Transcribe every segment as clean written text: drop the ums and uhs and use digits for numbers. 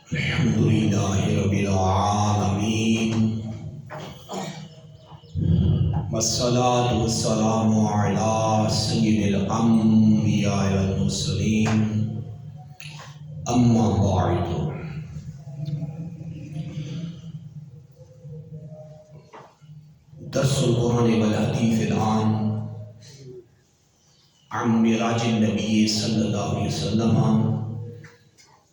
الحمد للہ رب العالمین والصلاة والسلام علی سید الانبیاء والمرسلین اما بعد۔ درس القرآن والحدیث الآن عن معراج النبی صلی اللہ علیہ وسلم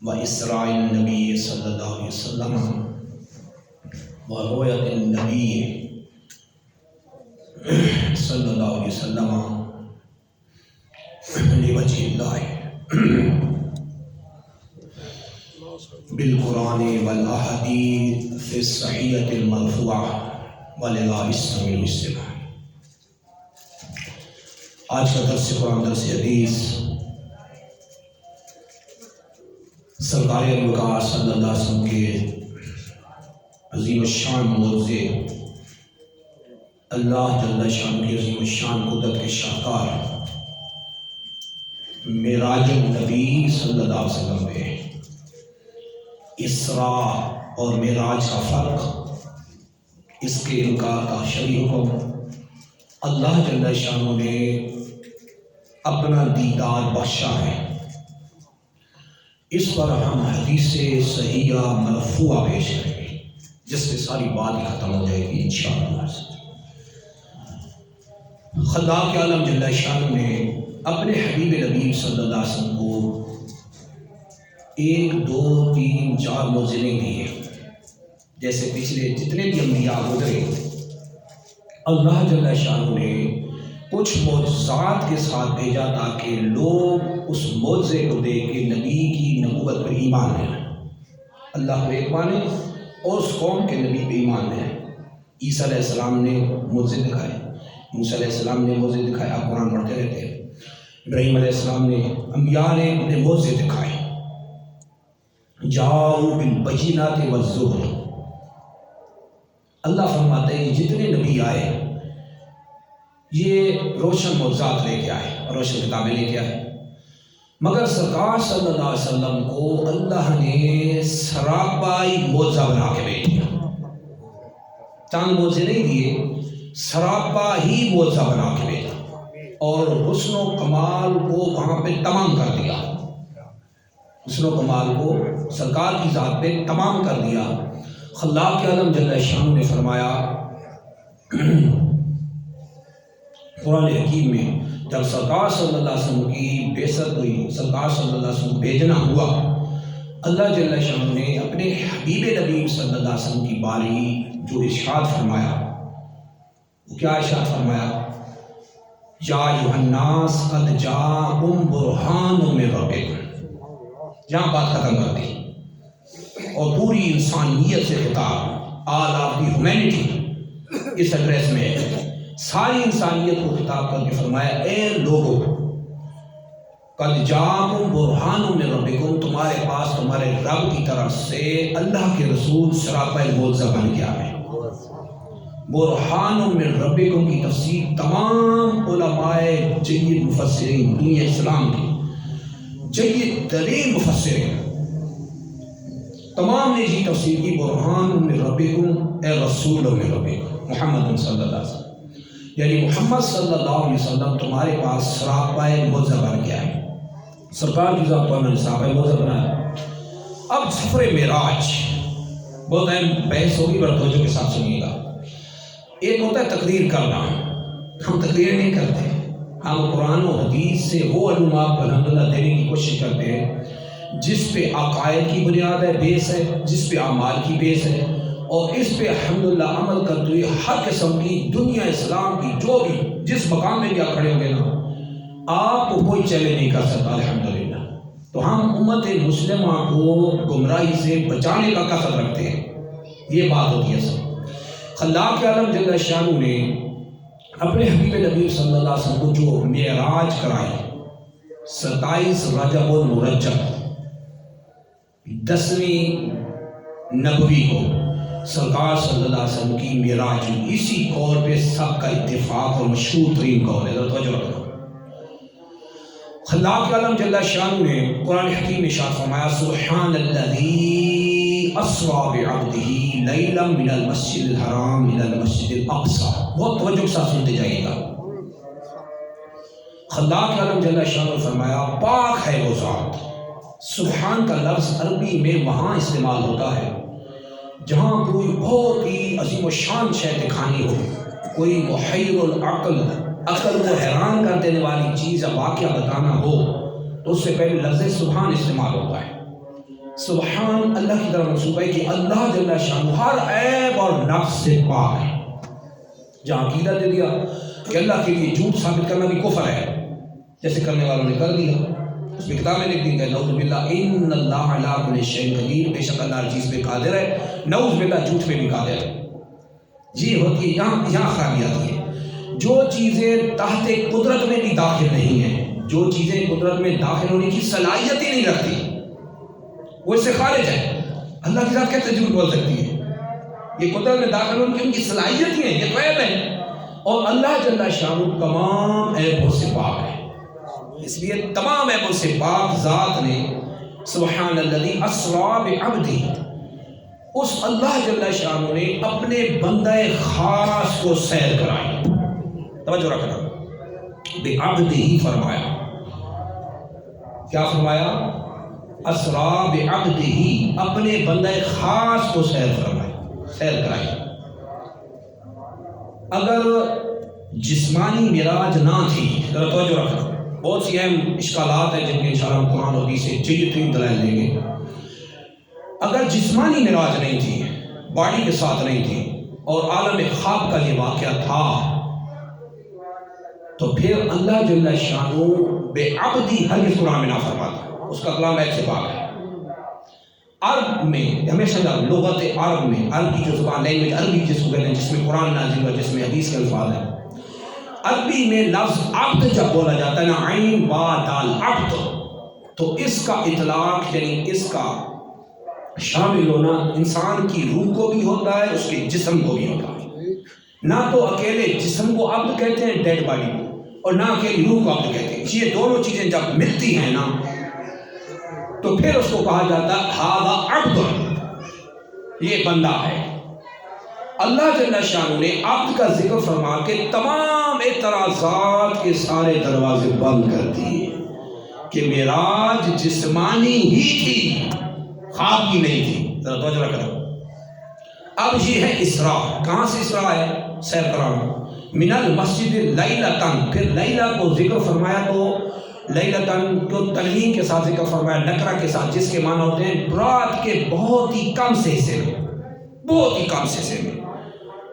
و اسراء النبی صلی اللہ علیہ وسلم و رؤیت النبی صلی اللہ علیہ وسلم لوجہ اللہ بالقرآن والاحادیث الصحیحۃ المرفوعہ وللہ السمیع الاستماع۔ آج کا درس قرآن درس حدیث سرکار انبیاء صلی اللہ علیہ وسلم کے عظیم الشان معجزے، اللہ جل شان کی عظیم الشان قدرت کے شاہکار معراج النبی صلی اللہ علیہ وسلم پہ اسراء اور معراج کا فرق، اس کے انکار کا شرعی حکم، اللہ جل شانہ نے اپنا دیدار بخشا ہے، اس پر ہم حدیث صحیحہ مرفوعہ پیش کریں گے جس سے ساری بات ختم ہو جائے گی انشاءاللہ۔ خلاق عالم جل شانہ نے اپنے حبیب نبی صلی اللہ علیہ وسلم کو 1 2 3 4 معجزے دیے، جیسے پچھلے جتنے بھی انبیاء گزرے اللہ جل شانہ نے کچھ معجزات کے ساتھ بھیجا تاکہ لوگ اس معجزے کو دیکھ کے نبی کی نبوت پر ایمان لائیں، اللہ کو ایک مانے اور اس قوم کے نبی پہ ایمان لائیں۔ عیسیٰ علیہ السلام نے معجزے دکھائے، موسیٰ علیہ السلام نے معجزے دکھائے، آپ قرآن پڑھتے رہتے ہیں۔ ابراہیم علیہ السلام نے، انبیاء نے اپنے معجزے دکھائے۔ جاؤ بالبینات والزبر، اللہ فرماتے ہیں جتنے نبی آئے یہ روشن معجزات لے کے آئے، روشن کتابیں لے کے آئے، مگر سرکار صلی اللہ علیہ وسلم کو اللہ نے سراپائی معجزہ بنا کے بھیج دیا، چند معجزے نہیں دیے، سراپا ہی معجزہ بنا کے بھیجا اور حسن و کمال کو وہاں پہ تمام کر دیا، حسن و کمال کو سرکار کی ذات پہ تمام کر دیا۔ خلاق عالم جل شانہ نے فرمایا قرآن حکیم میں، جب سرکار صلی اللہ علیہ وسلم کی بعثت ہوئی، سرکار صلی اللہ علیہ وسلم بھیجنا ہوا، اللہ جل شانہ نے اپنے حبیب نبی صلی اللہ علیہ وسلم کی باری جو ارشاد فرمایا، وہ کیا ارشاد فرمایا؟ یا ایھا الناس قد جاءکم برہان من ربکم، جہاں بات ختم کر دی اور پوری انسانیت سے خطاب، آل آف دی ہیومینٹی اس ایڈریس میں ساری انسانیت کو خطاب کر کے فرمایا، اے لوگوں قد جاءکم برہان من ربکم، تمہارے پاس تمہارے رب کی طرف سے اللہ کے رسول سراپا معجزہ بن کے آئے۔ برہان من ربکم کی تفسیر تمام علماء جید مفسرین دنیا اسلام کی جید ترین مفسرین تمام نے یہ تفسیر کی، برہان من ربکم اے رسول من ربکم محمد صلی اللہ علیہ وسلم، یعنی محمد صلی اللہ علیہ وسلم تمہارے پاس سراپا معجزہ بن کے آئے، سرکار کی ذات پر میں نے سراپا معجزہ بنایا۔ اب سفر معراج بہت اہم بحث ہوگی، بڑا توجہ کے ساتھ سنیے گا۔ ایک ہوتا ہے تقریر کرنا، ہم تقریر نہیں کرتے، ہم قرآن و حدیث سے وہ علومات الحمدللہ دینے کی کوشش کرتے ہیں جس پہ عقائد کی بنیاد ہے، بیس ہے، جس پہ اعمال کی بیس ہے، اور اس پہ الحمدللہ عمل کرتے ہوئے ہر قسم کی دنیا اسلام کی جو بھی جس مقام میں بھی آپ کھڑے ہوں گے نا، آپ کو کوئی چیلنج نہیں کر سکتا الحمدللہ۔ تو ہم امت مسلمہ کو گمراہی سے بچانے کا قصد رکھتے ہیں، یہ بات ہوتی ہے سب۔ خلاق عالم جل شانہ نے اپنے حبیب نبی صلی اللہ علیہ وسلم کو جو معراج کرائی 27 رجب المرجب 10ویں نبوی کو سرکار صلی اللہ علیہ وسلم کی معراج، اسی قول پہ سب کا اتفاق اور مشہور ترین قول ہے، توجہ رکھنا۔ خلاق عالم جل شانہ نے قرآن حکیم میں ارشاد فرمایا سبحان الذی اسری بعبدہ لیلا من المسجد الحرام الى المسجد الاقصی. بہت توجہ کے ساتھ سنتے جائیے گا. خلاق عالم جل شانہ نے فرمایا پاک ہے وہ ذات. سبحان کا لفظ عربی میں وہاں استعمال ہوتا ہے جہاں کوئی بہت ہی عظیم و شان شے دکھانی ہو، کوئی محیر العقل، عقل کو حیران کر دینے والی چیز یا واقعہ بتانا ہو تو اس سے پہلے لفظ سبحان استعمال ہوتا ہے. سبحان اللہ کی طرف منسوب ہے کہ اللہ جل شانہ ہر عیب اور نقص سے پاک ہے. جہاں عقیدہ دے دیا کہ اللہ کے لیے جھوٹ ثابت کرنا بھی کفر ہے، جیسے کرنے والوں نے کر دیا، اس میں کتابیں لکھ دی گئی نعوذ باللہ ان اللہ علی کل شیء قدیر، بے شک اللہ ہر چیز پہ قادر ہے. نعوذ باللہ جھوٹ پہ بھی قادر ہے. یہ ہوتی ہے یہاں خرابی آتی ہے. جو چیزیں تحت قدرت میں بھی داخل نہیں ہیں، جو چیزیں قدرت میں داخل ہونے کی صلاحیت ہی نہیں رکھتی، وہ اس سے خارج ہے. اللہ کی ذات کیسے جھوٹ بول سکتی ہے؟ یہ قدرت میں داخل ہونے کی ان کی صلاحیت ہی ہے، یہ غیب ہے. اور اللہ جل شانہ تمام عیبوں سے پاک ہے. اس لیے تمام عیبوں سے پاک ذات نے سبحان الذی اسری بعبدہ، اس اللہ جل شانہ نے اپنے بندہ خاص کو سیر کرائی. توجہ رکھنا، بعبدہ فرمایا. کیا فرمایا؟ اسری بعبدہ، اپنے بندہ خاص کو سیر کرائی. اگر جسمانی معراج نہ تھی، ذرا توجہ رکھنا، بہت سی اہم اشکالات ہیں جن کے انشاءاللہ ہم قرآن و حدیث سے جیتیں دلائل دیں گے. اگر جسمانی معراج نہیں تھی، باڈی کے ساتھ نہیں تھی، اور عالم خواب کا یہ واقعہ تھا، تو پھر اللہ جل شانہ بعبدہ ہرگز قرآن میں نہ فرماتا. اس کا کلام ایک سے پاک ہے. عرب میں ہمیشہ لغت عرب میں، عرب کی جو زبان لینگویج عربی جس کو کہتے ہیں، جس میں قرآن نازل ہوا، جس میں حدیث کے الفاظ ہیں، عربی میں لفظ عبد جب بولا جاتا ہے نا، عین با دال عبد، تو اس کا اطلاق یعنی اس کا شامل ہونا انسان کی روح کو بھی ہوتا ہے، اس کے جسم کو بھی ہوتا ہے. نہ تو اکیلے جسم کو عبد کہتے ہیں ڈیڈ باڈی کو، اور نہ اکیلی روح کو عبد کہتے ہیں. یہ دونوں چیزیں جب ملتی ہیں نا تو پھر اس کو کہا جاتا ہے ھذا عبد، یہ بندہ ہے. اللہ جل شانہ نے عبد کا ذکر فرما کے تمام اعتراضات کے سارے دروازے بند کر دیے کہ معراج جسمانی ہی تھی، خواب کی نہیں تھی. ذرا توجہ رکھنا. اب یہ ہے اسراء. کہاں سے اسراء ہے؟ سیر کرانا. من المسجد لیلتن، پھر لیلہ کو ذکر فرمایا تو لیلتن کو تنوین کے ساتھ ذکر فرمایا، نکرہ کے ساتھ، جس کے معنی ہوتے ہیں رات کے بہت ہی کم سے حصے میں، بہت ہی کم سے حصے میں.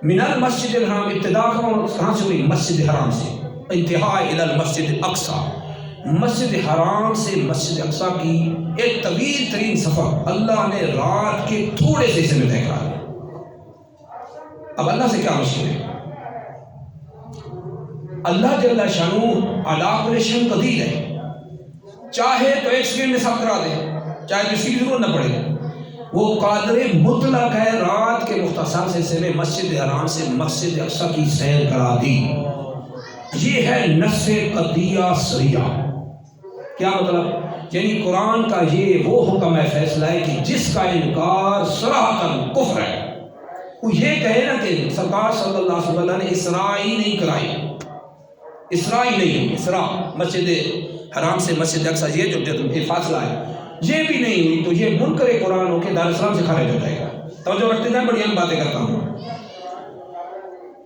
من المسجد الحرام، ابتدا کہاں سے ہوئی؟ مسجد حرام سے. انتہا الی المسجد الاقصی، مسجد حرام سے مسجد اقصی کی ایک طویل ترین سفر اللہ نے رات کے تھوڑے سے حصے میں طے کرا. اب اللہ سے کیا مشکل ہے؟ اللہ جل شانہ علی کل شیء قدیر ہے، چاہے تو ایک سیکنڈ میں سب کرا دے، چاہے تو اس کی ضرورت نہ پڑے. وہ قادر مطلق ہے، رات کے مختصر سے حصے میں مسجد حرام سے مسجد اقصی کی سیر کرا دی. یہ ہے نص قطعیہ صریحہ. کیا مطلب؟ یعنی قرآن کا یہ وہ حکم ہے، فیصلہ ہے کہ جس کا انکار صراحتاً کفر ہے. وہ یہ کہے نا کہ سرکار صلی اللہ علیہ وسلم نے اسراء ہی نہیں کرائی، اسراء ہی نہیں ہوئی، اسراء مسجد حرام سے مسجد اقصی یہ جو فاصلہ ہے یہ بھی نہیں ہوئی، تو یہ منکر قرآن ہو کے دار اسلام سے خارج ہو جائے گا. توجہ رکھتے جائیں، بڑی اہم باتیں کرتا ہوں.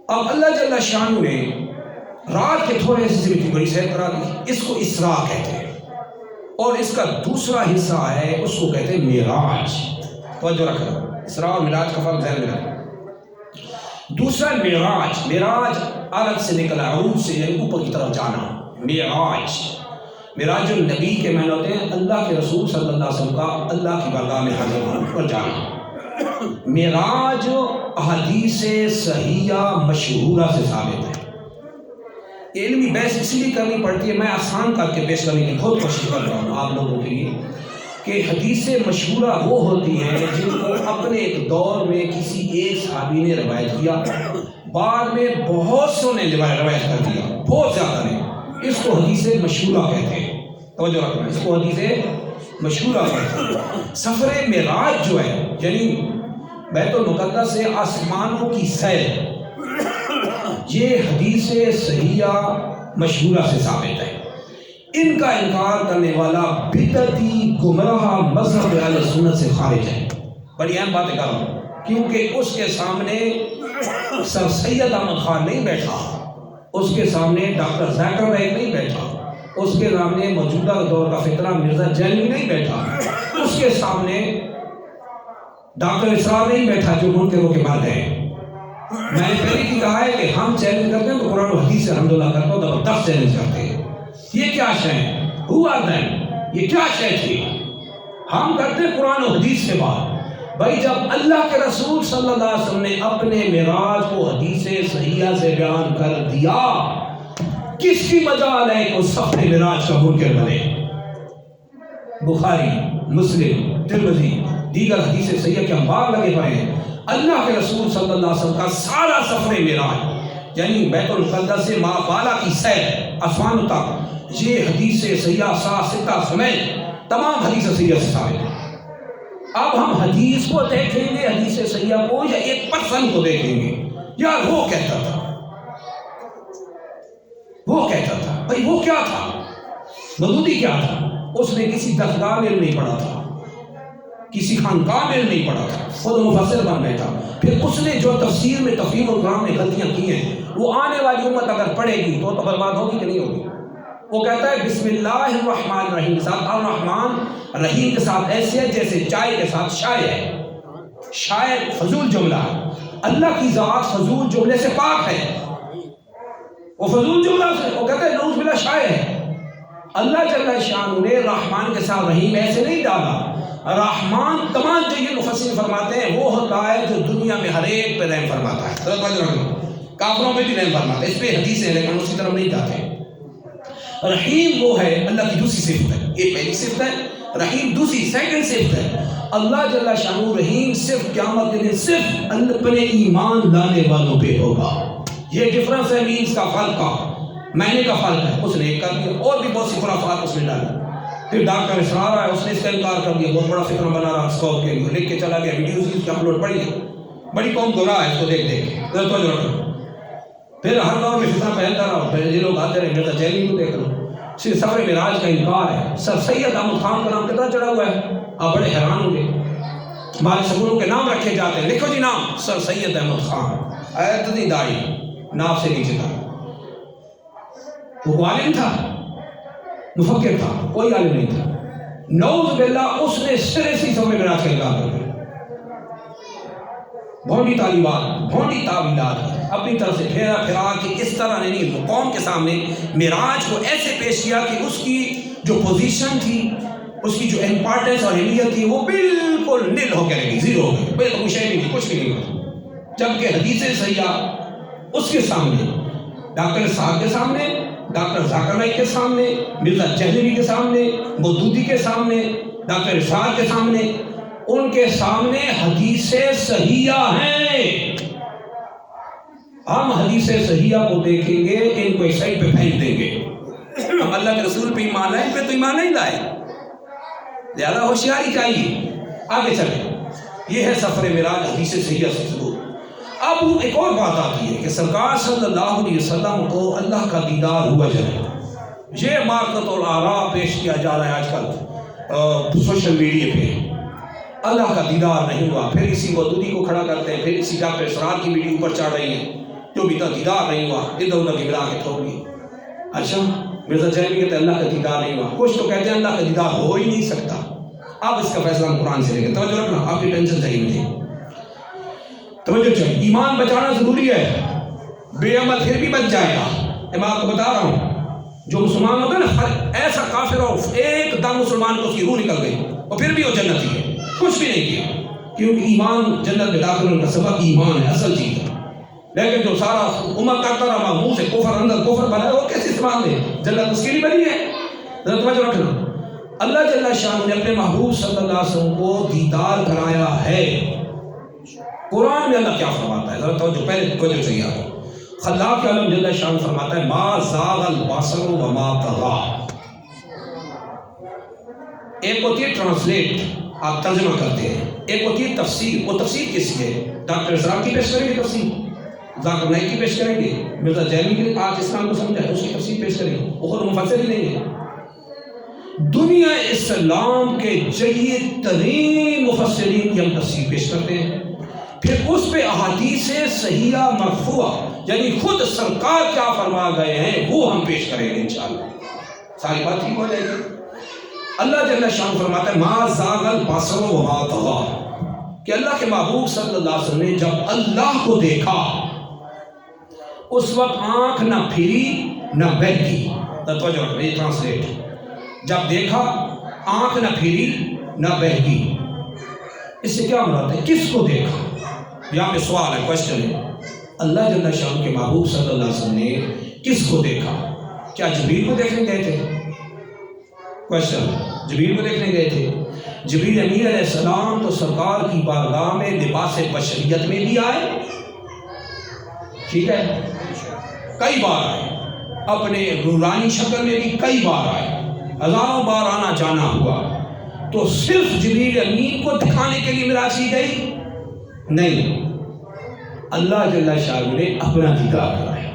اب اللہ جل شانہ نے رات کے تھوڑے حصے میں بڑی سیر کرا دی، اس کو اسراء کہتے ہیں. اور اس کا دوسرا حصہ ہے، اس کو کہتے ہیں معراج. توجہ رکھنا، اسراء اور معراج کا فرق ذہن میں رکھنا. دوسرا معراج، معراج الگ سے نکلا، عروج سے یعنی اوپر کی طرف جانا. معراج النبی کے معنی ہوتے ہیں اللہ کے رسول صلی اللہ علیہ وسلم کا اللہ کی بارگاہ میں حاضر ہونے پر جانا. معراج احادیث صحیحہ مشہورہ سے ثابت ہے. علمی بحث اس لیے کرنی پڑتی ہے، میں آسان کر کے پیش کرنے کی خود کوشش کر رہا ہوں آپ لوگوں کے لیے، کہ حدیث مشہورہ وہ ہوتی ہیں جن کو اپنے ایک دور میں کسی ایک صحابی نے روایت کیا، بعد میں بہت سو نے روایت کر دیا، بہت زیادہ نے. اس کو حدیث مشہورہ کہتے ہیں. توجہ رکھنا، اس کو حدیث مشہورہ فرض سفر معراج جو ہے یعنی بیت المقدس سے آسمانوں کی سیر، یہ حدیث صحیحہ مشہورہ سے ثابت ہے۔ ان کا انکار کرنے والا بدعتی گمراہ مذہب اہل سنت سے خارج ہے۔ بڑی اہم بات کر رہا ہوں کیونکہ اس کے سامنے سر سید احمد خان نہیں بیٹھا، اس کے سامنے ڈاکٹر ذاکر نائک نہیں بیٹھا، اس کے سامنے موجودہ دور کا فقرہ مرزا جیلنی نہیں بیٹھا، اس کے سامنے ڈاکٹر اسرار نہیں بیٹھا جو منکروں کے بعد ہے۔ میں نے پہلے کی کہا ہے کہ ہم چیلنج کرتے ہیں تو قرآن و حدیث سے الحمدللہ کرتا ہوں، زبردست چیلنج کرتے ہیں۔ یہ کیا شے ہے؟ Who are them? یہ کیا شے تھی؟ ہم کرتے ہیں قرآن و حدیث سے بات۔ بھائی جب اللہ کے رسول صلی اللہ علیہ وسلم نے اپنے معراج کو حدیث صحیحہ سے بیان کر دیا، کس کی مجال ہے کہ سفر معراج کا منکر بنے؟ بخاری، مسلم، ترمذی، دیگر حدیث صحیحہ کے انبار لگے پڑے ہیں۔ اللہ کے رسول صلی اللہ علیہ وسلم کا سارا سفر معراج یعنی بیت المقدس سے ما بالا کی سیر آسمان تک، یہ حدیث صحیحہ ستہ سمیت تمام حدیث صحیحہ سے ثابت ہے۔ اب ہم حدیث کو دیکھیں گے، حدیث صحیحہ کو، یا ایک پرسن کو دیکھیں گے؟ یار وہ کہتا تھا، وہ کہتا تھا، بھائی وہ کیا تھا؟ مودودی کیا تھا؟ اس نے کسی درسگاہ میں نہیں پڑھا تھا، کسی خانقاہ میں نہیں پڑھا تھا، خود مفسر بن بیٹھا۔ پھر اس نے جو تفسیر میں تفہیم القرآن میں غلطیاں کی ہیں، وہ آنے والی امت اگر پڑھے گی تو برباد ہوگی کہ نہیں ہوگی؟ وہ کہتا ہے بسم اللہ الرحمن الرحیم کے ساتھ الرحمن رحیم کے ساتھ ایسے ہے جیسے چائے کے ساتھ شائع ہے۔ شائع فضول جملہ ہے، اللہ کی ذات فضول جملے سے پاک ہے، وہ فضول جملہ سے وہ کہتا ہے نعوذ باللہ شائع ہے۔ اللہ جل شانہ نے رحمان کے ساتھ رحیم ایسے نہیں ڈالا۔ رحمان تمام جگہ مفسرین فرماتے ہیں وہ ہوتا ہے جو دنیا میں ہر ایک پہ رحم فرماتا ہے، کافروں پہ بھی رحم فرماتا ہے۔ اس پہ حدیث ہے لیکن اسی طرف نہیں جاتے۔ رحیم وہ ہے اللہ کی دوسری صفت ہے، یہ پہلی صفت ہے، رحیم دوسری سیکنڈ صفت ہے۔ اللہ جل شانہ رحیم صرف قیامت کے دن صرف اپنے ایمان لانے والوں پہ ہوگا۔ یہ ڈفرنس ہے مینز کا فرق کا، معنی کا فرق ہے۔ اس نے ایک کر دیا، اور بھی بہت سی خرافات اس نے ڈالی۔ پھر ڈاکٹر اسرار آیا، اس نے اس کا انکار کر دیا، بہت بڑا فکر بنا رہا اسکور کے لیے، لکھ کے چلا گیا، ویڈیوز اس کی اپلوڈ پڑی ہے، بڑی قوم گمراہ ہے اس کو دیکھ دیکھ کے۔ پھر ہر دور میں فتنہ پھیلتا رہا، پھر یہ لوگ آتے رہے، مرزا جیلنی کو دیکھ لو، صرف سفر معراج کا انکار ہے۔ سر سید احمد خان کا نام کتنا چڑھا ہوا ہے، آپ بڑے حیران ہوں گے۔ ہمارے سکولوں کے نام رکھے جاتے ہیں، لکھو جی نام سر سید احمد خان، اتنی داڑھی ناف سے نیچے تھا۔ وہ عالم تھا، مفکر تھا، کوئی عالم نہیں تھا۔ نعوذ باللہ اس نے سرے سے سفر معراج کا انکار کر دیا۔ بھونڈی تعلیمات، بھونڈی تعویلات اپنی طرف سے پھیرا پھرا کہ اس طرح نہیں، قوم کے سامنے معراج کو ایسے پیش کیا کہ اس کی جو پوزیشن تھی، اس کی جو امپارٹنس اور اہمیت تھی، وہ بالکل نل ہو کے رہی، زیرو ہو گئی، بالکل کچھ نہیں تھی، کچھ بھی نہیں ہوا۔ جبکہ حدیث صحیحہ اس کے سامنے، ڈاکٹر صاحب کے سامنے، ڈاکٹر ذاکر نائک کے سامنے، مرزا جہلوی کے سامنے، مودودی کے سامنے، ڈاکٹر اسرار کے سامنے، ان کے سامنے حدیث صحیحہ ہیں۔ ہم حدیث صحیحہ کو دیکھیں گے، ان کو ایک سائڈ پہ پھینک دیں گے۔ ہم اللہ کے رسول پہ ایمان لائیں، پہ تو ایمان نہیں لائے، لہذا ہوشیاری چاہیے۔ آگے چلیں، یہ ہے سفر معراج حدیث صحیحہ سے ثبوت۔ اب ایک اور بات آتی ہے کہ سرکار صلی اللہ علیہ وسلم کو اللہ کا دیدار ہوا جائے، یہ مارکت اور آراء پیش کیا جا رہا ہے آج کل سوشل میڈیا پہ۔ اللہ کا دیدار نہیں ہوا، پھر اسی مودودی کو کھڑا کرتے ہیں، پھر اسی ڈاکٹر اسرار کی ویڈیو اوپر چڑھ رہی ہے، جو بھی دیدار نہیں ہوا، ادھر ادھر کی ملا کے تھوڑ دی۔ اچھا مرزا جیلنی کہتے ہیں اللہ کا دیدار نہیں ہوا، کچھ تو کہتے ہیں اللہ کا دیدار ہو ہی نہیں سکتا۔ اب اس کا فیصلہ ہم قرآن سے لیں گے، توجہ رکھنا، آپ کی ٹینشن چاہیے مجھے، توجہ چاہیے۔ ایمان بچانا ضروری ہے، بے عمل پھر بھی بچ جائے گا۔ میں آپ کو بتا رہا ہوں، جو مسلمان ہوتا ہے نا، ایسا کافر ہو ایک دم مسلمان کو اس کی روح نکل گئی اور پھر بھی وہ جنتی ہے، کچھ بھی نہیں کیا، کیونکہ ایمان جنت میں داخل ہونے کا سبب ایمان ہے، اصل چیز ہے۔ لیکن جو سارا عمر کرتا رہا منہ سے کفر اندر کفر بنا ہے، وہ کیسے استعمال دے؟ جنت اس کے لیے بنی ہے۔ ذرا توجہ رکھنا، اللہ جل شانہ نے اپنے محبوب صلی اللہ علیہ وسلم کو دیدار کرایا ہے۔ قرآن میں اللہ کیا فرماتا ہے؟ ذرا توجہ، پہلے توجہ چاہیے آپ کو۔ خلاق عالم جل شانہ فرماتا ہے ما زاغ البصر وما طغى، ایک ہوتی ہے ٹرانسلیٹ، آپ ترجمہ کرتے ہیں، ایک ہوتی ہے تفسیر۔ وہ تفسیر کس کی ہے؟ ڈاکٹر اسلام کی پیش کریں گے تفسیر، ذاکر نائک کی پیش کریں گے، مرزا جیلنی کی آج اسلام کو سمجھا ہے اس کی تفسیر پیش کریں گے، وہ خود مفسر ہی نہیں ہے۔ دنیا اسلام کے جید ترین مفسرین کی ہم تفسیر پیش کرتے ہیں، پھر اس پہ احادیث صحیحہ مرفوعہ یعنی خود سرکار کیا فرما گئے ہیں وہ ہم پیش کریں گے انشاءاللہ، ساری بات ٹھیک ہو جائے گی۔ اللہ جل شان فرماتا ہے ما زاغ البصر وما طغى، کہ اللہ کے محبوب صلی اللہ علیہ وسلم نے جب اللہ کو دیکھا اس وقت آنکھ نہ پھری نہ بہکی۔ توجہ رکھنا، یہ ٹرانسلیٹ، جب دیکھا آنکھ نہ پھری نہ بہکی، اس سے کیا مراد ہے؟ کس کو دیکھا؟ یہاں پہ سوال ہے، کوشچن ہے، اللہ جل شان کے محبوب صلی اللہ علیہ وسلم نے کس کو دیکھا؟ کیا جبریل کو دیکھنے گئے تھے؟ کوشچن، جبریل کو دیکھنے گئے تھے؟ جبریل امین علیہ السلام تو سرکار کی بارگاہ میں لباس بشریت میں بھی آئے، ٹھیک ہے، کئی بار آئے، اپنے نورانی شکل میں بھی کئی بار آئے، ہزاروں بار آنا جانا ہوا، تو صرف جبریل امین کو دکھانے کے لیے معراج کی گئی؟ نہیں، اللہ جل شاہ نے اپنا دیدار کرایا۔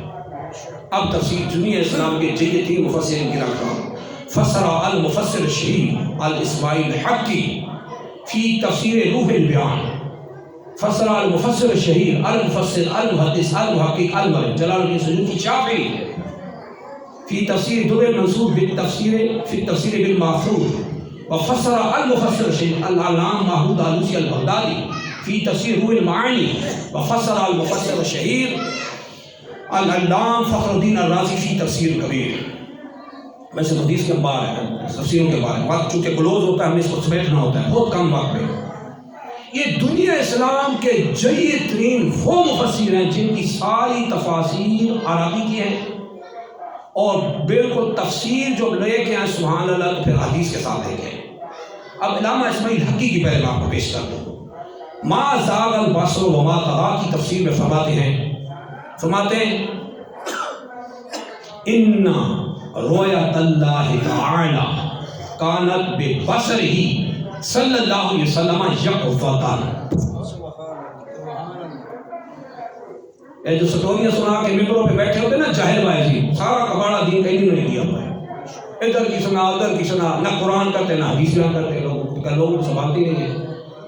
اب تفسیر دنیا اسلام کے جید تین مفسرین کی رکھا ہوں، فسر المفسر الشہیر الاسماعیل حقی فی تفسیر روح البیان، فسر المفسر الشہیر المفسر المحدث المحقق المرد جلال الدین سیوطی شافعی فی تفسیر در المنصور بالتفسیر فی التفسیر بالماثور، وفسر المفسر الشہیر العلامہ محمود آلوسی البغدادی فی تفسیر روح المعانی، وفسر المفسر الشہیر العلامہ فخر الدین الرازی فی تفسیر کبیر۔ میں سے حدیث کے بارے ہیں، تفسیروں کے بارے میں، وقت چونکہ کلوز ہوتا ہے ہمیں اس کو سمیٹنا ہوتا ہے، بہت کم وقت میں۔ یہ دنیا اسلام کے جید ترین وہ مفسر ہیں جن کی ساری تفاسیر عربی کی ہیں، اور بالکل تفسیر جو لے کے ہیں سبحان اللہ تو پھر حدیث کے ساتھ لے کے۔ اب علامہ اسماعیل حقی کی پہلے میں آپ کو پیش کر دوں، ما زاغ البصر وما طغى کی تفسیر میں فرماتے ہیں ان رؤیت اللہ تعالی کانت ببصرہ صلی اللہ علیہ وسلم یقظۃ۔ جو سٹوریاں سنا کے ممبروں پہ بیٹھے ہوتے نا جاہل بھائی، سارا کباڑا دین کہیں نہیں کیا ہوا ہے، ادھر کی سنا ادھر کی سنا، نہ قرآن کرتے نہ حدیث بیان کرتے، لوگوں کو سنبھالتی نہیں ہے۔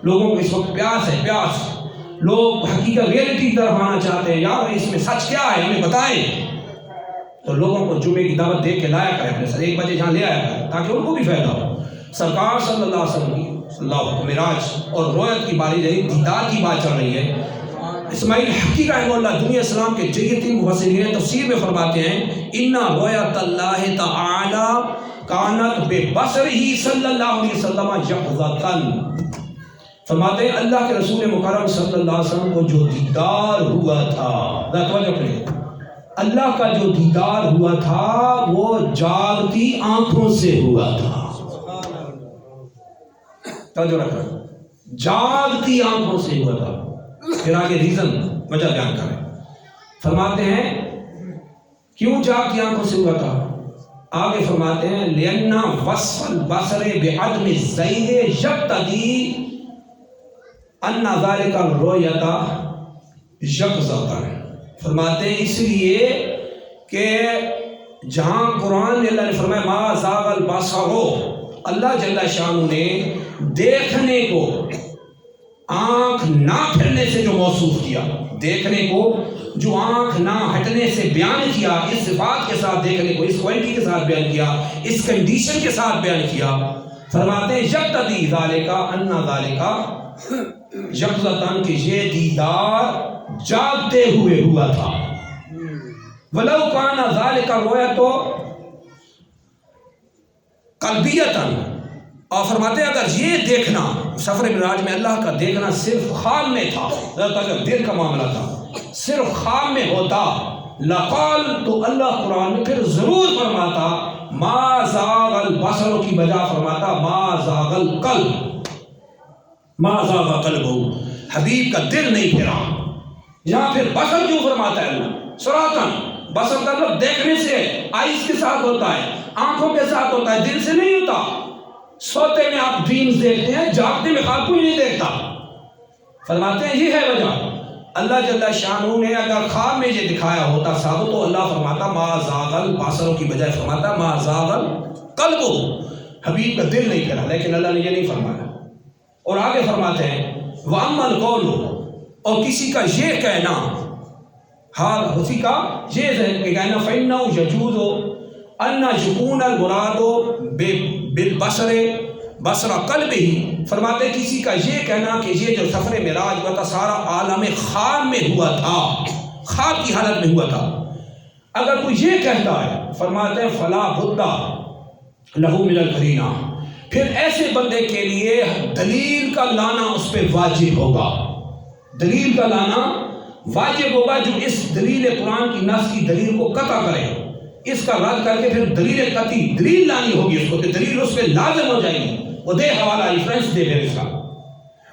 لوگوں کو اس وقت پیاس ہے، پیاس، لوگ حقیقت ریئلٹی کی طرف آنا چاہتے ہیں، یار اس میں سچ کیا ہے ہمیں بتائیں، تو لوگوں کو جمعے کی دعوت دے کے لایا کرے اپنے ساتھ، 1 بجے جہاں لے آیا کرے تاکہ ان کو بھی فائدہ ہو۔ سرکار صلی اللہ علیہ وسلم کی معراج اور رویت کی باری رہی، دیدار کی بات چل رہی ہے۔ اسماعیل حقی رحمہ اللہ دنیا اسلام کے جید تین مفسرین تفسیر میں فرماتے ہیں ان رؤیت اللہ تعالی کانت ببصرہ صلی اللہ علیہ وسلم یقظۃ، فرماتے ہیں اللہ کے رسول مکرم صلی اللہ علیہ وسلم کو جو دیدار ہوا تھا، اللہ کا جو دیدار ہوا تھا وہ جاگتی آنکھوں سے ہوا تھا۔ توجہ رکھنا، جاگتی آنکھوں سے ہوا تھا۔ پھر آگے ریزن وجہ بیان کریں، فرماتے ہیں کیوں جاگتی آنکھوں سے ہوا تھا؟ آگے فرماتے ہیں لِأَنَّ وَصْفَ الْبَصَرِ بِعَدْمِ الزَّيْغِ يَقْتَضِي أَنَّ ذَلِكَ الرُّؤْيَةَ يَقْظَةً، فرماتے ہیں اس لیے کہ جہاں قرآن میں اللہ نے فرمایا ما زاغ البصر، اللہ جل شانہ نے دیکھنے کو آنکھ نہ پھرنے سے جو موصوف کیا، دیکھنے کو جو آنکھ نہ ہٹنے سے بیان کیا، اس صفات کے ساتھ دیکھنے کو اس کوالٹی کے ساتھ بیان کیا، اس کنڈیشن کے ساتھ بیان کیا، فرماتے ہیں یقتضی ذالک ان ذالک یقظۃ، کہ یہ دیدار جاگتے ہوئے ہوا تھا، ولو کان ذالک رؤیۃ قلبیۃ، اور فرماتے ہیں اگر یہ دیکھنا سفر معراج میں اللہ کا دیکھنا صرف خواب میں تھا، دل کا معاملہ تھا، صرف خواب میں ہوتا، لقال، تو اللہ قرآن میں پھر ضرور فرماتا ما زاغ البصر کی بجا فرماتا ما زاغ القلب، ما زاغ قلبہ، حبیب کا دل نہیں پھرا۔ یہاں پھر بصر کیوں فرماتا ہے اللہ؟ صراطن، بصر کا مطلب دیکھنے سے آئیز کے ساتھ ہوتا ہے، آنکھوں کے ساتھ ہوتا ہے، دل سے نہیں ہوتا۔ سوتے میں آپ ڈریمز دیکھتے ہیں، جاگتے میں خواب کوئی نہیں دیکھتا۔ فرماتے ہیں یہ ہے وجہ۔ اللہ جل شانہ نے اگر خواب میں یہ دکھایا ہوتا صاحب تو اللہ فرماتا ما زاغ البصر کی بجائے فرماتا ما زاغ القلب، حبیب کا دل نہیں پھرا، لیکن اللہ نے یہ نہیں فرمایا۔ اور آگے فرماتے ہیں وَأَمَّا الْقَوْلُ، اور کسی کا یہ کہنا، حال اسی کا یہ کہنا فَإِنَّهُ يَجُوزُ أَنَّ يَكُونَ الْمُرَادُ بِالْبَصَرِ بصر قلب ہی، فرماتے کسی کا یہ کہنا کہ یہ جو سفر معراج ہوا تھا سارا عالم خواب میں ہوا تھا، خواب کی حالت میں ہوا تھا، اگر کوئی یہ کہتا ہے فرماتے ہیں فلا بد لہو من القرینہ، پھر ایسے بندے کے لیے دلیل کا لانا اس پہ واجب ہوگا، دلیل کا لانا واجب ہوگا جو اس دلیل قرآن کی نص کی دلیل کو قطع کرے، اس کا رد کر کے پھر دلیل قطعی دلیل لانی ہوگی اس کو، کہ دلیل اس پہ لازم ہو جائے گی، وہ دے حوالہ ریفرنس دے پھر اس کا۔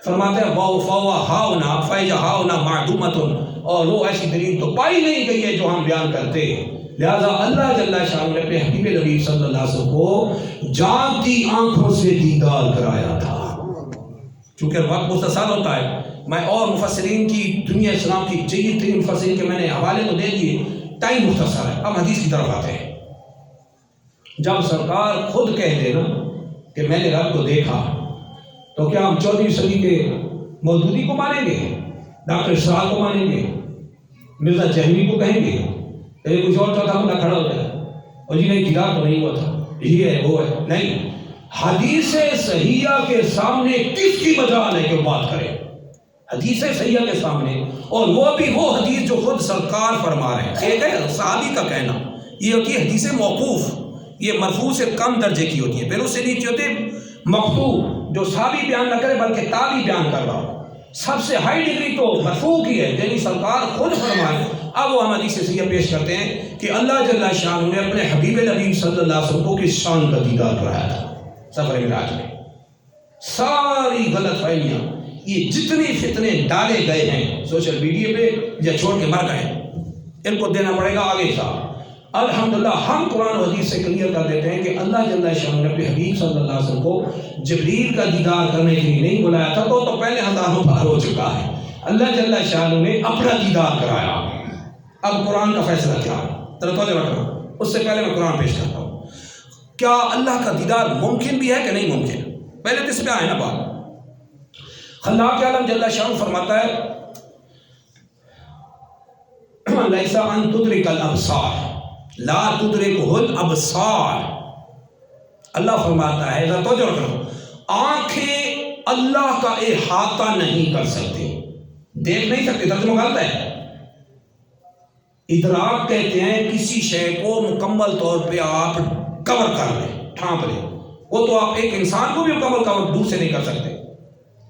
فرماتے ہیں فَوَا ہَاؤْنَا فَإِذَا ہَاؤْنَا مَعْدُومَةٌ، اور وہ ایسی دلیل تو پائی نہیں گئی ہے جو ہم بیان کرتے ہیں۔ لہذا اللہ جل شانہ نے اپنے حبیب نبی صلی اللہ علیہ وسلم کو جاگتی آنکھوں سے دیدار کرایا تھا۔ چونکہ وقت مختصر ہوتا ہے، میں اور مفسرین کی دنیا اسلام کی جید ترین مفسرین کے میں نے حوالے تو دے دیے، ٹائم مختصر ہے، اب حدیث کی طرف آتے ہیں۔ جب سرکار خود کہہ دے نا کہ میں نے رب کو دیکھا، تو کیا ہم 14ویں صدی کے مودودی کو مانیں گے، ڈاکٹر اسرار کو مانیں گے، مرزا جہمی کو کہیں گے، کہ کچھ اور چوتھا بندہ کھڑا ہوتا ہے اور جی نہیں دیدار تو نہیں ہوا تھا، یہ ہے وہ ہے، نہیں، حدیث صحیحہ کے سامنے کس کی مجال ہے کہ وہ بات کرے، حدیث صحیحہ کے سامنے، اور وہ بھی وہ حدیث جو خود سرکار فرما رہے ہیں۔ ایک ہے صحابی کا کہنا، یہ ہوتی ہے حدیث موقوف، یہ مرفوع سے کم درجے کی ہوتی ہے، پھر اس سے نیچے ہوتے مقطوع جو صحابی بیان نہ کرے بلکہ تابعی بیان کر رہا ہو، سب سے ہائی ڈگری تو مرفوع کی ہے، یعنی سرکار خود فرمائے۔ اب وہ ہم حدیث صحیحہ پیش کرتے ہیں کہ اللہ جل شانہ نے اپنے حبیب نبی صلی اللہ علیہ وسلم کو کس شان کا دیدار کرایا تھا سفر معراج میں۔ ساری غلط فہمیاں، یہ جتنی فتنے ڈالے گئے ہیں سوشل میڈیا پہ یا چھوڑ کے مر گئے، ان کو دینا پڑے گا آگے صاحب۔ الحمدللہ ہم قرآن و حدیث سے کلیئر کر دیتے ہیں کہ اللہ جل شانہ نے اپنے حبیب صلی اللہ علیہ وسلم کو جبریل کا دیدار کرنے کے لیے نہیں بلایا تھا، تو پہلے ہزاروں بار ہو چکا ہے، اللہ جل شانہ نے اپنا دیدار کرایا۔ اب قرآن کا فیصلہ کیا ہے، توجہ رکھنا، اس سے پہلے میں قرآن پیش کرتا ہوں۔ کیا اللہ کا دیدار ممکن بھی ہے کہ نہیں ممکن؟ پہلے تو اس پہ آئے نا بات۔ خلاق عالم جل شانہ فرماتا ہے لیس ان تدرک الابصار لا تدرکہ الابصار، اللہ فرماتا ہے ذرا توجہ رکھنا، آنکھیں اللہ کا احاطہ نہیں کر سکتے، دیکھ نہیں سکتے، ترجمہ غلط ہے۔ ادراک کہتے ہیں کسی شے کو مکمل طور پہ آپ کور کر لیں، ڈھانپ لیں، وہ تو آپ ایک انسان کو بھی مکمل کور دور سے نہیں کر سکتے،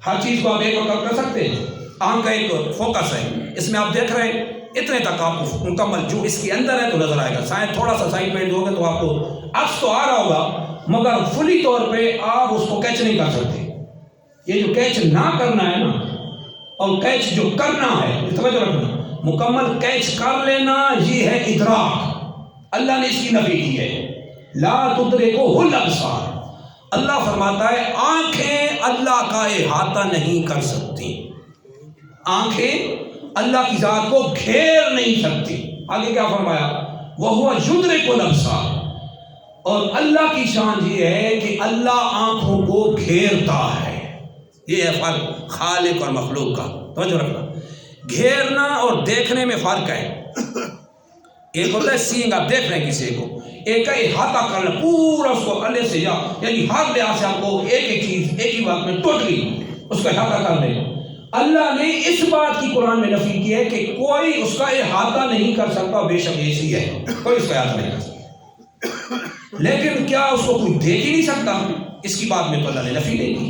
ہر چیز کو آپ ایک وقت کر سکتے ہیں۔ آنکھ کا ایک فوکس ہے، اس میں آپ دیکھ رہے ہیں اتنے تک آپ کو مکمل جو اس کے اندر ہے تو نظر آئے گا، سائن تھوڑا سا سائڈ پینٹ ہوگا تو آپ کو عکس تو آ رہا ہوگا مگر فلی طور پہ آپ اس کو کیچ نہیں کر سکتے۔ یہ جو کیچ نہ کرنا ہے نا اور کیچ جو کرنا ہے، توجہ رکھنا، مکمل کیچ کر لینا یہ ہے ادراک، اللہ نے اس کی نفی کی ہے، لا تدرکہ الابصار، اللہ فرماتا ہے آنکھیں اللہ کا احاطہ نہیں کر سکتی، آنکھیں اللہ کی ذات کو گھیر نہیں سکتی۔ آگے کیا فرمایا، وَهُوَ يُدْرِكُ الْأَبْصَارَ، اور اللہ کی شان یہ ہے کہ اللہ آنکھوں کو گھیرتا ہے، یہ ہے فرق خالق اور مخلوق کا، توجہ رکھنا، گھیرنا اور دیکھنے میں فرق ہے۔ ایک ہوتا ہے سینگ، آپ دیکھ رہے ہیں کسی کو، ایک کا احاطہ کرنا پورا اس کو اللہ سے، یعنی ہر لحاظ سے آپ کو ایک ایک چیز ایک ہی بات میں ٹوٹلی اس کا احاطہ کر دے۔ اللہ نے اس بات کی قرآن میں نفی کی ہے کہ کوئی اس کا احاطہ نہیں کر سکتا، بے شک ایسی ہے، کوئی اس کا احاطہ نہیں کر سکتا، لیکن کیا اس کو کوئی دیکھ ہی نہیں سکتا؟ اس کی بات میں تو اللہ نے نفی نہیں کی،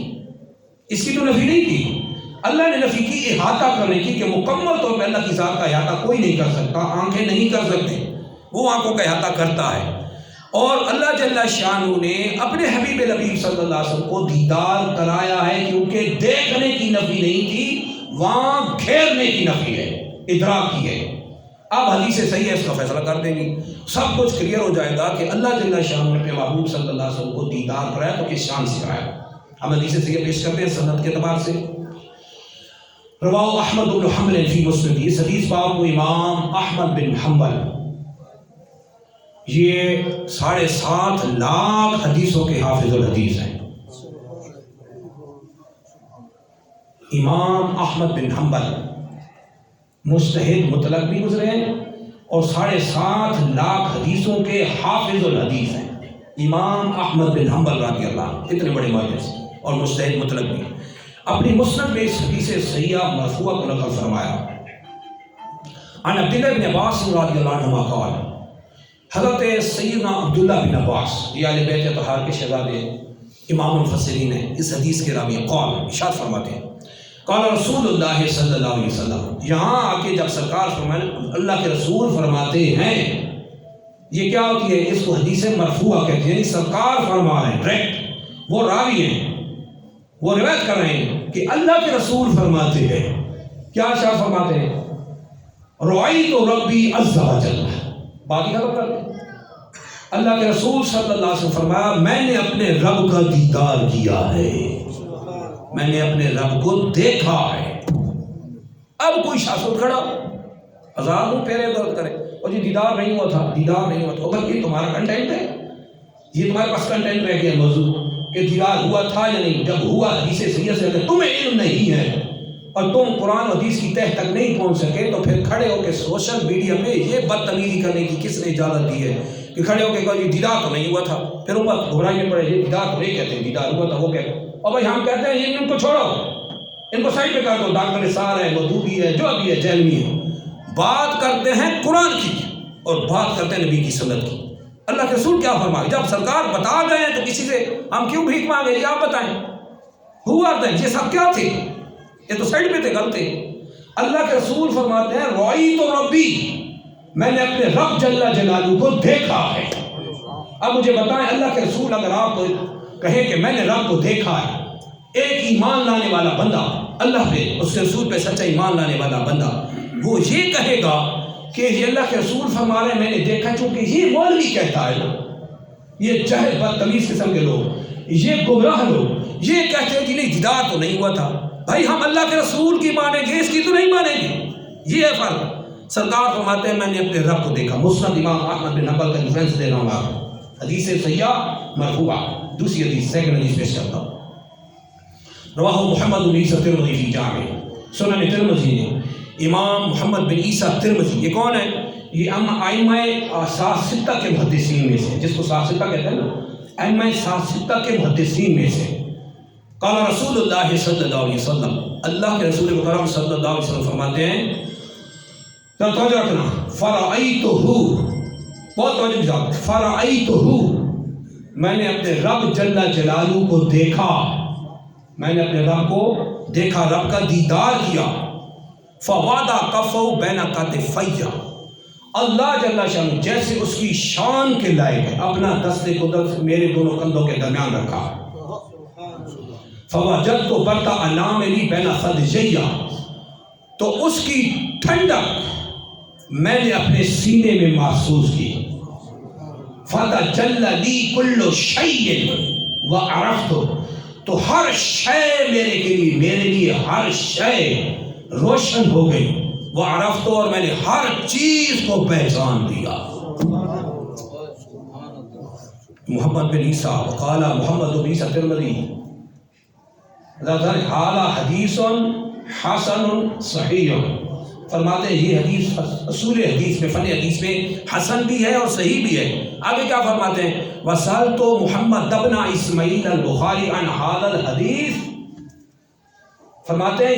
اس کی تو نفی نہیں کی، اللہ نے نفی کی احاطہ کرنے کی، کہ مکمل طور پہ اللہ کی ذات کا احاطہ کوئی نہیں کر سکتا، آنکھیں نہیں کر سکتے، وہ آنکھوں کا احاطہ کرتا ہے۔ اور اللہ جل شانہ نے اپنے حبیب نبی صلی اللہ علیہ وسلم کو دیدار کرایا ہے، کیونکہ دیکھنے کی نفی نہیں تھی، وہاں گھیرنے کی نفی ہے، ادراک کی ہے۔ اب حدیث صحیح ہے، اس کا فیصلہ کر دیں گی، سب کچھ کلیئر ہو جائے گا کہ اللہ جل شانہ نے اپنے محبوب صلی اللہ علیہ وسلم کو دیدار کرایا تو کس شان سے کرایا۔ ہم حدیث صحیح پیش کرتے ہیں سند کے اعتبار سے۔ رواہ احمد بن حنبل فی مسند، اس حدیث پاک کو امام احمد بن حنبل، یہ 7.5 لاکھ حدیثوں کے حافظ الحدیث ہیں۔ امام احمد بن حنبل مجتہد مطلق بھی گزرے ہیں اور 7.5 لاکھ حدیثوں کے حافظ الحدیث ہیں۔ امام احمد بن حنبل رضی اللہ عنہ اتنے بڑے محدث اور مجتہد مطلق بھی، اپنی مسند میں اس حدیث صحیحہ مرفوعہ کو نقل فرمایا۔ عن عبداللہ بن عباس رضی اللہ عنہما قال، حضرت سیدنا عبداللہ بن عباس، یہ اہل بیت اطہار کے شہزادے امام المفسرین ہیں، اس حدیث کے راوی قال ارشاد فرماتے ہیں، قال رسول اللہ صلی اللہ علیہ وسلم، یہاں آ کے جب سرکار فرمائے اللہ کے رسول فرماتے ہیں، یہ کیا ہوتی ہے؟ اس کو حدیث مرفوعہ کہتے ہیں، یعنی سرکار فرما رہے ہیں ڈائریکٹ، وہ راوی ہیں، وہ روایت کر رہے ہیں کہ اللہ کے رسول فرماتے ہیں، کیا ارشاد فرماتے ہیں؟ رأیت ربی عز وجل، بات ہی ختم کر دیں۔ اللہ کے رسول صلی اللہ علیہ وسلم فرمایا میں نے اپنے رب کا دیدار کیا ہے، میں نے اپنے رب کو دیکھا ہے۔ اب کوئی شاخت کھڑا ہزار کو پیرے درد کرے اور جی دیدار نہیں ہوا تھا، دیدار نہیں ہوا تھا، اگر یہ تمہارا کنٹینٹ ہے، یہ تمہارے پاس کنٹینٹ رہ گیا موضوع کہ دیدار ہوا تھا یا نہیں، جب ہوا حدیث صحیح سے اگر تمہیں علم نہیں ہے اور تم قرآن و حدیث کی تہ تک نہیں پہنچ سکے تو پھر کھڑے ہو کے سوشل میڈیا میں یہ بدتمیزی کرنے کی کس نے اجازت دی ہے کہ کھڑے ہو کے کہا جی دیدار تو نہیں ہوا تھا، پھر امت گھبرائی میں پڑے، یہ دیدار تو نہیں کہتے، دیدار ہوا تھا وہ کہتے، اور بھائی ہم کہتے ہیں یہ ان کو چھوڑو، ان کو سائڈ پہ کر دو، ڈاکٹر نثار ہے، مودودی ہے، جو بھی ہے، جیلمی ہے، بات کرتے ہیں قرآن کی اور بات کرتے ہیں نبی کی سنت کی۔ اللہ کے رسول کیا فرمائے؟ جب سرکار بتا گئے ہیں تو کسی سے ہم کیوں بھیک مانگے؟ یہ آپ بتائیں، ہوا تھا یہ سب کیا تھے؟ یہ تو سائڈ پہ تھے، غلط تھے۔ اللہ کے رسول فرماتے ہیں رأیت ربی، میں نے اپنے رب جل جلالہ کو دیکھا ہے۔ اب مجھے بتائیں اللہ کے رسول اگر آپ کہیں کہ میں نے رب کو دیکھا ہے، ایک ایمان لانے والا بندہ اللہ پہ، اس کے رسول پہ سچا ایمان لانے والا بندہ، وہ یہ کہے گا کہ یہ اللہ کے رسول فرما رہے ہیں میں نے دیکھا، چونکہ یہ مولوی کہتا ہے نا، یہ جاہل بدتمیز قسم کے لوگ، یہ گمراہ لوگ یہ کہتے ہیں کہ نہیں دیدار تو نہیں ہوا تھا، بھائی ہم اللہ کے رسول کی مانیں گے، اس کی تو نہیں مانیں گے، یہ ہے فرق۔ سرکار فرماتے ہیں میں نے اپنے رب کو دیکھا۔ مسند امام احمد بن حنبل کا ریفرنس دے رہا ہوں آپ کو، حدیث صحیحہ مرفوعہ، دوسری حدیث، سیکنڈ حدیث پیش کرتا ہوں۔ رواہ محمد بن عیسیٰ ترمذی فی جامع، سنن ترمذی نے امام محمد بن عیسیٰ ترمذی، یہ کون ہے؟ یہ ائمہ سات ستہ کے محدثین میں سے، جس کو سات ستہ کہتے ہیں نا، ائمہ سات ستہ کے محدثین میں سے۔ قال رسول اللہ صلی اللہ علیہ وسلم، اللہ کے رسول مکرم صلی اللہ علیہ وسلم فرماتے ہیں، توجہ رکھنا، فرأیتہ، بہت توجہ کے ساتھ، فرأیتہ، میں نے اپنے رب جل جلالہ کو دیکھا، میں نے اپنے رب کو دیکھا، رب کا دیدار کیا۔ فوادع کفہ بین کتفیہ، اللہ جل شانہ جیسے اس کی شان کے لائق ہے اپنا دست قدرت میرے دونوں کندھوں کے درمیان رکھا۔ فوجدت برد اناملی بین خدجیہ، تو اس کی ٹھنڈک میں نے اپنے سینے میں محسوس کی۔ فتجلی لی کل شیء وعرفت، تو ہر شے میرے لیے ہر شے روشن ہو گئی، وعرفت، اور میں نے ہر چیز کو پہچان لیا۔ محمد بن عیسیٰ وقال محمد بن عیسیٰ ترمذی، حالا حدیث حسن صحیح، فرماتے ہیں یہ حدیث اصول حدیث میں، فن حدیث میں حسن بھی ہے اور صحیح بھی ہے۔ آگے کیا فرماتے ہیں؟ وسألت محمد بن اسماعیل البخاری عن هذا الحدیث، فرماتے ہیں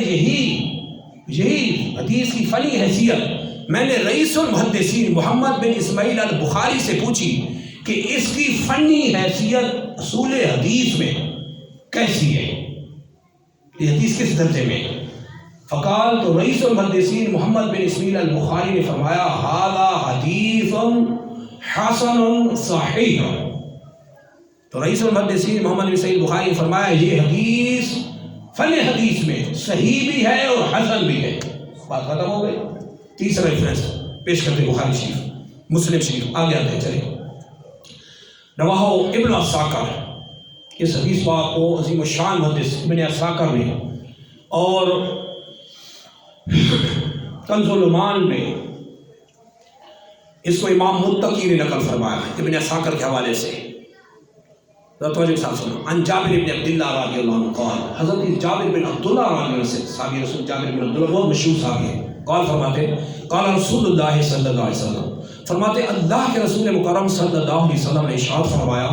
یہی حدیث کی فنی حیثیت میں نے رئیس المحدثین محمد بن اسماعیل البخاری سے پوچھی کہ اس کی فنی حیثیت اصول حدیث میں کیسی ہے، یہ حدیث کس درجے میں؟ فقال، تو رئیس المحدثین محمد بن اسماعیل البخاری نے فرمایا ھذا حدیث حسن صحیح، تو رئیس المحدثین محمد بن اسماعیل البخاری نے فرمایا یہ حدیث فن حدیث میں صحیح بھی ہے اور حسن بھی ہے۔ بات ختم ہو گئی۔ تیسرا ریفرنس پیش کرتے بخاری شریف مسلم شریف آگے آتے چلے. رواہ ابن عساکر، اس حدیث پاک کو عظیم الشان محدث ابن عساکر نے اور کنز الایمان میں اس کو امام متقی نے نقل فرمایا ابن عساکر کے حوالے سے. توجہ کے ساتھ سنو. عن جابر بن عبداللہ رضی اللہ عنہ قال، حضرت جابر بن عبداللہ رضی اللہ عنہ سے صحابی رسول جابر بن عبداللہ بہت مشہور صحابی ہے. قال فرماتے قال رسول اللہ صلی اللہ علیہ وسلم، فرماتے اللہ کے رسول مکرم صلی اللہ علیہ وسلم نے ارشاد فرمایا،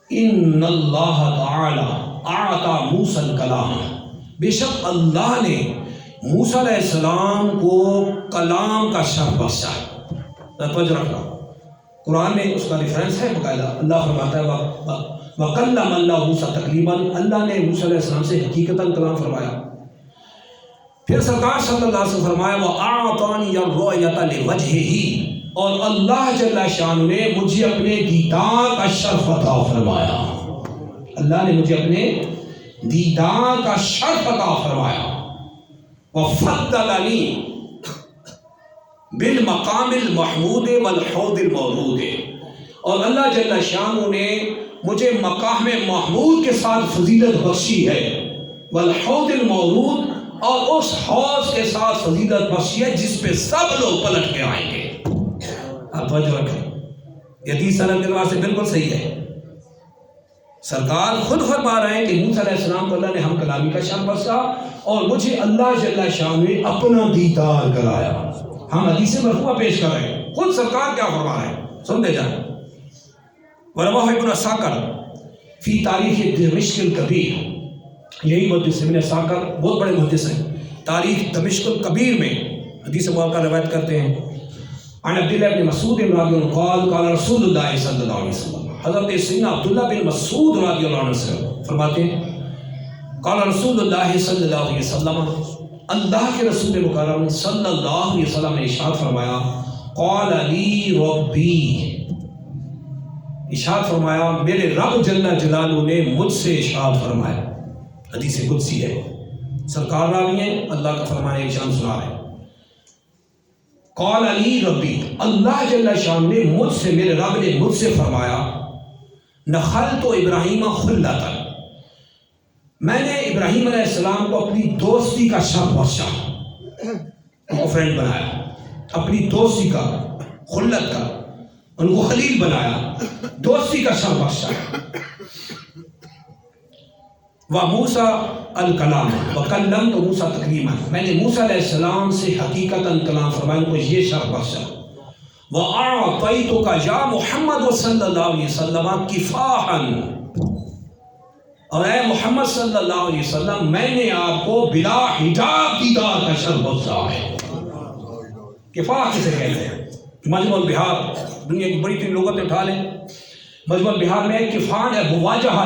ان اللہ تعالی اعطى موسیٰ الکلام، بے شک اللہ نے موسیٰ علیہ السلام کو کلام کا شرف بخشا. توجہ رکھنا، قرآن میں اس کا ریفرنس ہے باقاعدہ. اللہ فرماتا ہے وَكَلَّمَ اللَّهُ مُوسَىٰ تَكْلِيمًا، اللہ نے موسیٰ علیہ السلام سے حقیقتاً کلام فرمایا. پھر سرکار صلی اللہ علیہ وسلم فرمایا وَأَعْطَانِيَ الرُّؤْيَةَ لِوَجْهِهِ، اور اللہ جل شانہ نے مجھے اپنے دیدار کا شرف عطا فرمایا. اللہ نے مجھے اپنے دیدار کا شرف عطا فرمایا. وَفَضَّلَنِي بالمقام المحمود والحوض المورود، اور اللہ جل شانہ نے مجھے مقام محمود کے ساتھ فضیلت بخشی ہے. والحوض المورود، اور اس حوض کے ساتھ فضیلت بخشی ہے جس پہ سب لوگ پلٹ کے آئیں گے. آپ توجہ رکھیں، یہ حدیث سند کے اعتبار سے بالکل صحیح ہے. سرکار خود فرما رہے ہیں کہ موسیٰ علیہ السلام کو اللہ نے ہم کلامی کا شرف بخشا اور مجھے اللہ جل شانہ نے اپنا دیدار کرایا. ہم حدیث مرفوعہ پیش کر رہے ہیں، خود سرکار کیا فرما رہے ہیں سن لے جائیں. ورواہ ابن عساکر فی تاریخ دمشق الکبیر، یہی محدث ابن عساکر بہت بڑے محدث ہیں، تاریخ دمشق الکبیر میں حدیث مبارکہ روایت کرتے ہیں. عن عبداللہ بن مسعود رضی اللہ عنہ قال قال رسول اللہ صلی اللہ علیہ وسلم، حضرت سیدنا عبداللہ بن مسعود رضی اللہ عنہ سے فرماتے ہیں قال رسول اللہ صلی اللہ علیہ وسلم، اللہ کے رسول مکرم صلی اللہ علیہ وسلم نے ارشاد فرمایا قال لی ربی، ارشاد فرمایا میرے رب جل جلالہ نے مجھ سے ارشاد فرمایا. حدیث قدسی ہے، سرکار راوی ہیں، اللہ کا فرمانے ارشاد سنا رہے ہیں. قال لی ربی، اللہ جل شان نے مجھ سے، میرے رب نے مجھ سے فرمایا نخلت ابراہیم خلۃ، میں نے ابراہیم علیہ السلام کو اپنی دوستی کا شرف بخشا، ان کو فرینڈ بنایا، اپنی دوستی کا، خلت کا، ان کو خلیل بنایا، دوستی کا شرف بخشا. وَمُوسَىٰ الکلام وَكَلَّمْتُ مُوسَىٰ تَكْلِيمًا، میں نے موسیٰ علیہ السلام سے حقیقتاً کلام فرمایا، ان کو یہ شرف بخشا. وَأَعْطَيْتُكَ يَا محمد صلی اللہ علیہ وسلم کفاحًا، اور اے محمد صلی اللہ علیہ وسلم میں نے آپ کو بلا حجاب دیدار کا شرف بخشا ہے. کفاح کسے کہتے ہیں؟ مجمع البحار، دنیا کی بڑی تین لغتیں اٹھا لیں، مجمع البحار میں کفان ہے مواجہہ